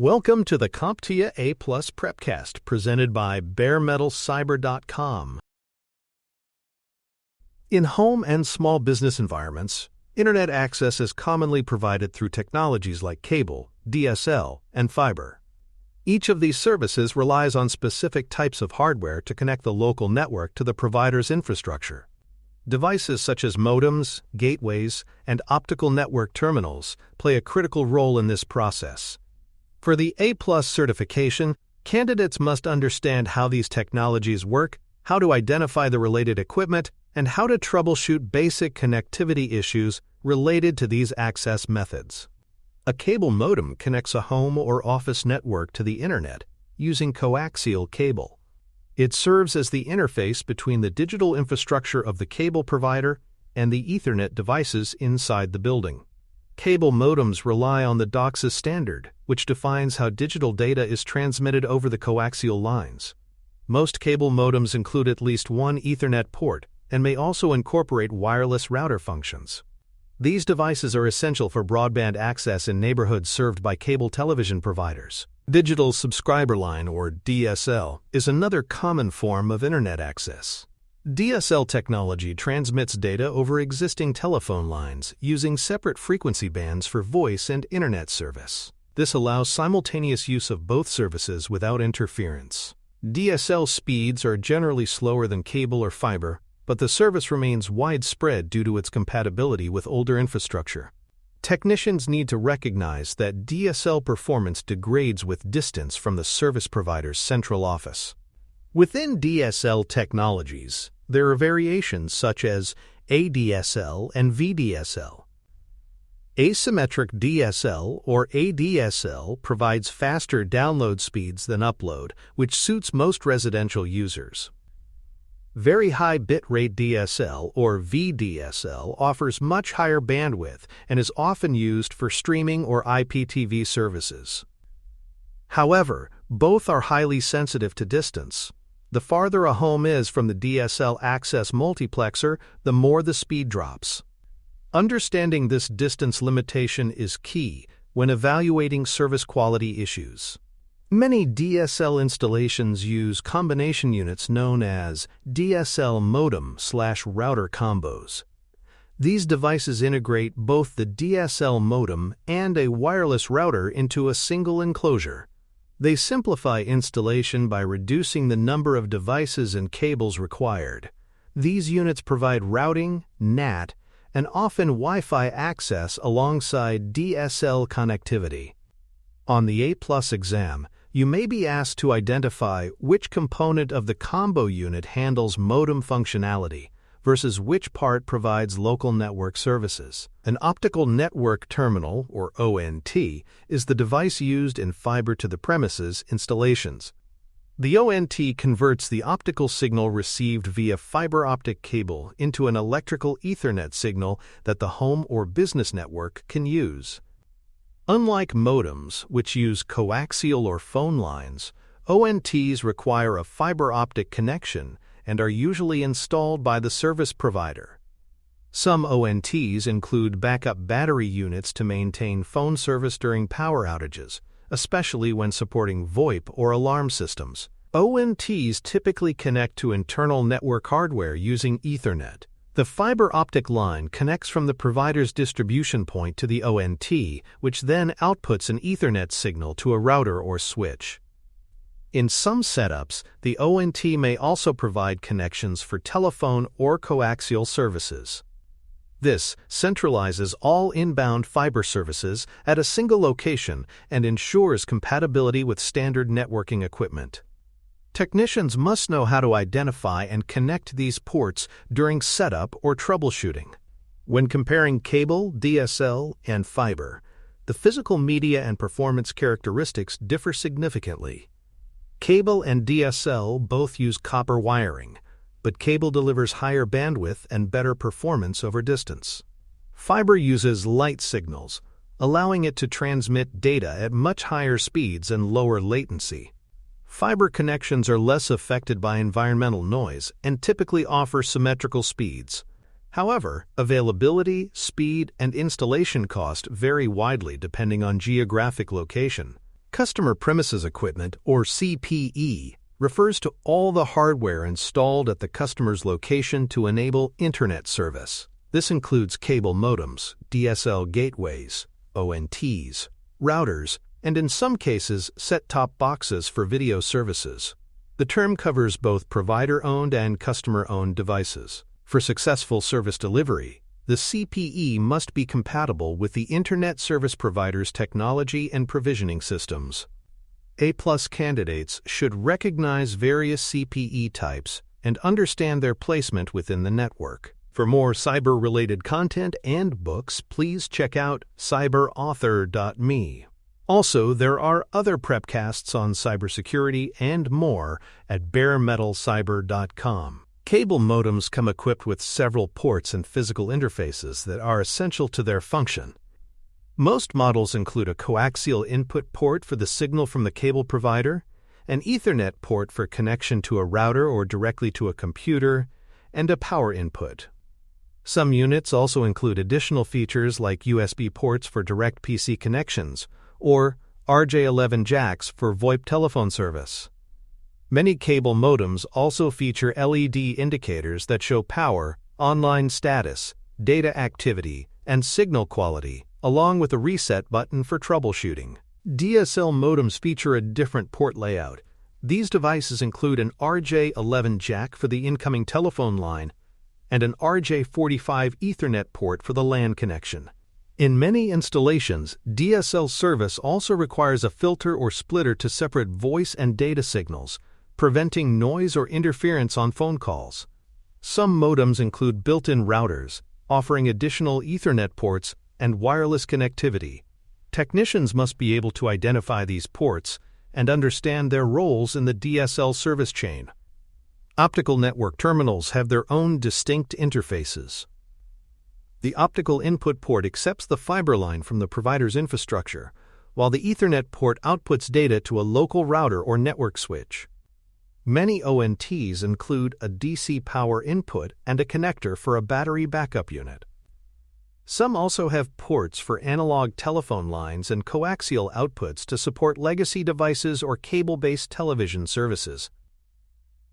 Welcome to the CompTIA A+ Prepcast presented by baremetalcyber.com. In home and small business environments, Internet access is commonly provided through technologies like cable, DSL, and fiber. Each of these services relies on specific types of hardware to connect the local network to the provider's infrastructure. Devices such as modems, gateways, and optical network terminals play a critical role in this process. For the A+ certification, candidates must understand how these technologies work, how to identify the related equipment, and how to troubleshoot basic connectivity issues related to these access methods. A cable modem connects a home or office network to the Internet using coaxial cable. It serves as the interface between the digital infrastructure of the cable provider and the Ethernet devices inside the building. Cable modems rely on the DOCSIS standard, which defines how digital data is transmitted over the coaxial lines. Most cable modems include at least one Ethernet port and may also incorporate wireless router functions. These devices are essential for broadband access in neighborhoods served by cable television providers. Digital subscriber line, or DSL, is another common form of Internet access. DSL technology transmits data over existing telephone lines using separate frequency bands for voice and Internet service. This allows simultaneous use of both services without interference. DSL speeds are generally slower than cable or fiber, but the service remains widespread due to its compatibility with older infrastructure. Technicians need to recognize that DSL performance degrades with distance from the service provider's central office. Within DSL technologies, there are variations such as ADSL and VDSL. Asymmetric DSL or ADSL provides faster download speeds than upload, which suits most residential users. Very high bitrate DSL or VDSL offers much higher bandwidth and is often used for streaming or IPTV services. However, both are highly sensitive to distance. The farther a home is from the DSL access multiplexer, the more the speed drops. Understanding this distance limitation is key when evaluating service quality issues. Many DSL installations use combination units known as DSL modem/router combos. These devices integrate both the DSL modem and a wireless router into a single enclosure. They simplify installation by reducing the number of devices and cables required. These units provide routing, NAT, and often Wi-Fi access alongside DSL connectivity. On the A+ exam, you may be asked to identify which component of the combo unit handles modem functionality versus which part provides local network services. An optical network terminal, or ONT, is the device used in fiber-to-the-premises installations. The ONT converts the optical signal received via fiber optic cable into an electrical Ethernet signal that the home or business network can use. Unlike modems, which use coaxial or phone lines, ONTs require a fiber optic connection and are usually installed by the service provider. Some ONTs include backup battery units to maintain phone service during power outages, especially when supporting VoIP or alarm systems. ONTs typically connect to internal network hardware using Ethernet. The fiber optic line connects from the provider's distribution point to the ONT, which then outputs an Ethernet signal to a router or switch. In some setups, the ONT may also provide connections for telephone or coaxial services. This centralizes all inbound fiber services at a single location and ensures compatibility with standard networking equipment. Technicians must know how to identify and connect these ports during setup or troubleshooting. When comparing cable, DSL, and fiber, the physical media and performance characteristics differ significantly. Cable and DSL both use copper wiring, but cable delivers higher bandwidth and better performance over distance. Fiber uses light signals, allowing it to transmit data at much higher speeds and lower latency. Fiber connections are less affected by environmental noise and typically offer symmetrical speeds. However, availability, speed, and installation cost vary widely depending on geographic location. Customer Premises Equipment, or CPE, refers to all the hardware installed at the customer's location to enable Internet service. This includes cable modems, DSL gateways, ONTs, routers, and in some cases, set-top boxes for video services. The term covers both provider-owned and customer-owned devices. For successful service delivery, the CPE must be compatible with the Internet service provider's technology and provisioning systems. A+ candidates should recognize various CPE types and understand their placement within the network. For more cyber-related content and books, please check out cyberauthor.me. Also, there are other prepcasts on cybersecurity and more at baremetalcyber.com. Cable modems come equipped with several ports and physical interfaces that are essential to their function. Most models include a coaxial input port for the signal from the cable provider, an Ethernet port for connection to a router or directly to a computer, and a power input. Some units also include additional features like USB ports for direct PC connections or RJ11 jacks for VoIP telephone service. Many cable modems also feature LED indicators that show power, online status, data activity, and signal quality, along with a reset button for troubleshooting. DSL modems feature a different port layout. These devices include an RJ11 jack for the incoming telephone line and an RJ45 Ethernet port for the LAN connection. In many installations, DSL service also requires a filter or splitter to separate voice and data signals, preventing noise or interference on phone calls. Some modems include built-in routers, offering additional Ethernet ports and wireless connectivity. Technicians must be able to identify these ports and understand their roles in the DSL service chain. Optical network terminals have their own distinct interfaces. The optical input port accepts the fiber line from the provider's infrastructure, while the Ethernet port outputs data to a local router or network switch. Many ONTs include a DC power input and a connector for a battery backup unit. Some also have ports for analog telephone lines and coaxial outputs to support legacy devices or cable-based television services.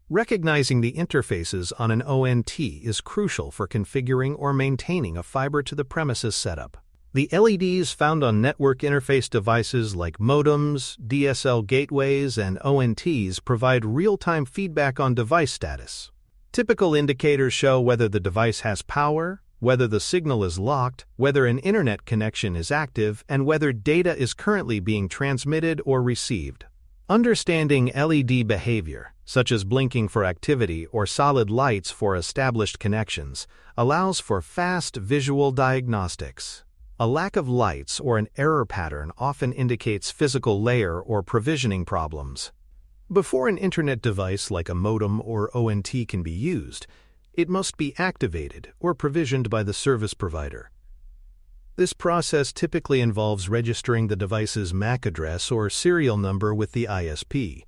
Recognizing the interfaces on an ONT is crucial for configuring or maintaining a fiber-to-the-premises setup. The LEDs found on network interface devices like modems, DSL gateways, and ONTs provide real-time feedback on device status. Typical indicators show whether the device has power, whether the signal is locked, whether an internet connection is active, and whether data is currently being transmitted or received. Understanding LED behavior, such as blinking for activity or solid lights for established connections, allows for fast visual diagnostics. A lack of lights or an error pattern often indicates physical layer or provisioning problems. Before an internet device like a modem or ONT can be used, it must be activated or provisioned by the service provider. This process typically involves registering the device's MAC address or serial number with the ISP.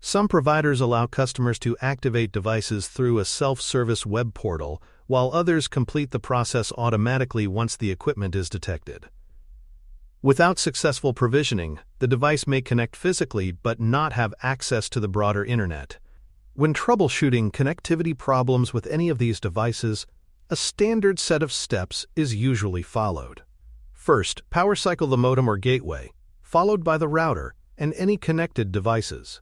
Some providers allow customers to activate devices through a self-service web portal, while others complete the process automatically once the equipment is detected. Without successful provisioning, the device may connect physically but not have access to the broader internet. When troubleshooting connectivity problems with any of these devices, a standard set of steps is usually followed. First, power cycle the modem or gateway, followed by the router and any connected devices.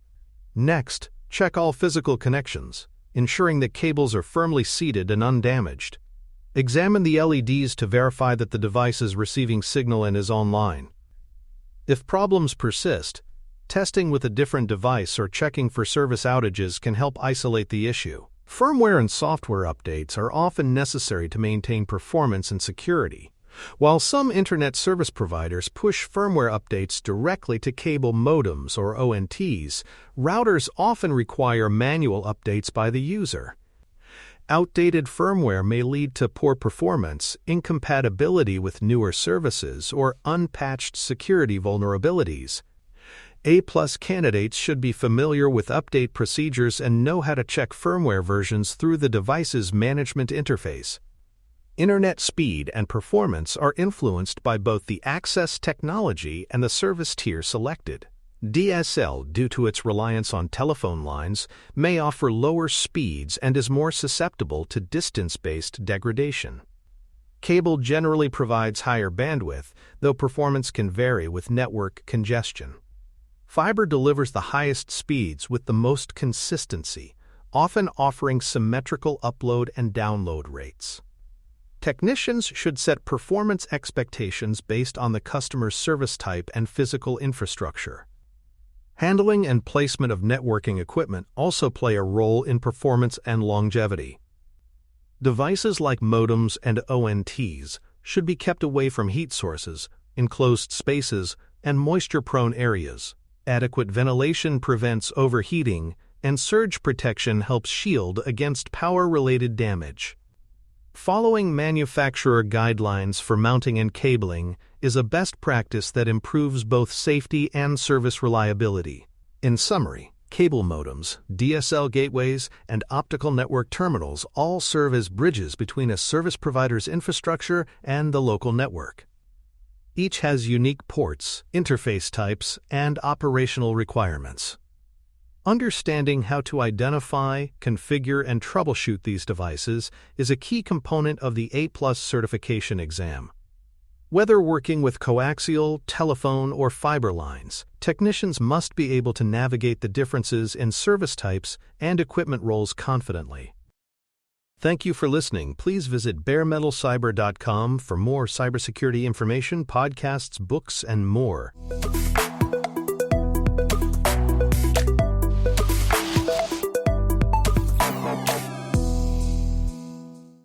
Next, check all physical connections, ensuring that cables are firmly seated and undamaged. Examine the LEDs to verify that the device is receiving signal and is online. If problems persist, testing with a different device or checking for service outages can help isolate the issue. Firmware and software updates are often necessary to maintain performance and security. While some internet service providers push firmware updates directly to cable modems or ONTs, routers often require manual updates by the user. Outdated firmware may lead to poor performance, incompatibility with newer services, or unpatched security vulnerabilities. A+ candidates should be familiar with update procedures and know how to check firmware versions through the device's management interface. Internet speed and performance are influenced by both the access technology and the service tier selected. DSL, due to its reliance on telephone lines, may offer lower speeds and is more susceptible to distance-based degradation. Cable generally provides higher bandwidth, though performance can vary with network congestion. Fiber delivers the highest speeds with the most consistency, often offering symmetrical upload and download rates. Technicians should set performance expectations based on the customer's service type and physical infrastructure. Handling and placement of networking equipment also play a role in performance and longevity. Devices like modems and ONTs should be kept away from heat sources, enclosed spaces, and moisture-prone areas. Adequate ventilation prevents overheating, and surge protection helps shield against power-related damage. Following manufacturer guidelines for mounting and cabling is a best practice that improves both safety and service reliability. In summary, cable modems, DSL gateways, and optical network terminals all serve as bridges between a service provider's infrastructure and the local network. Each has unique ports, interface types, and operational requirements. Understanding how to identify, configure, and troubleshoot these devices is a key component of the A+ certification exam. Whether working with coaxial, telephone, or fiber lines, technicians must be able to navigate the differences in service types and equipment roles confidently. Thank you for listening. Please visit baremetalcyber.com for more cybersecurity information, podcasts, books, and more.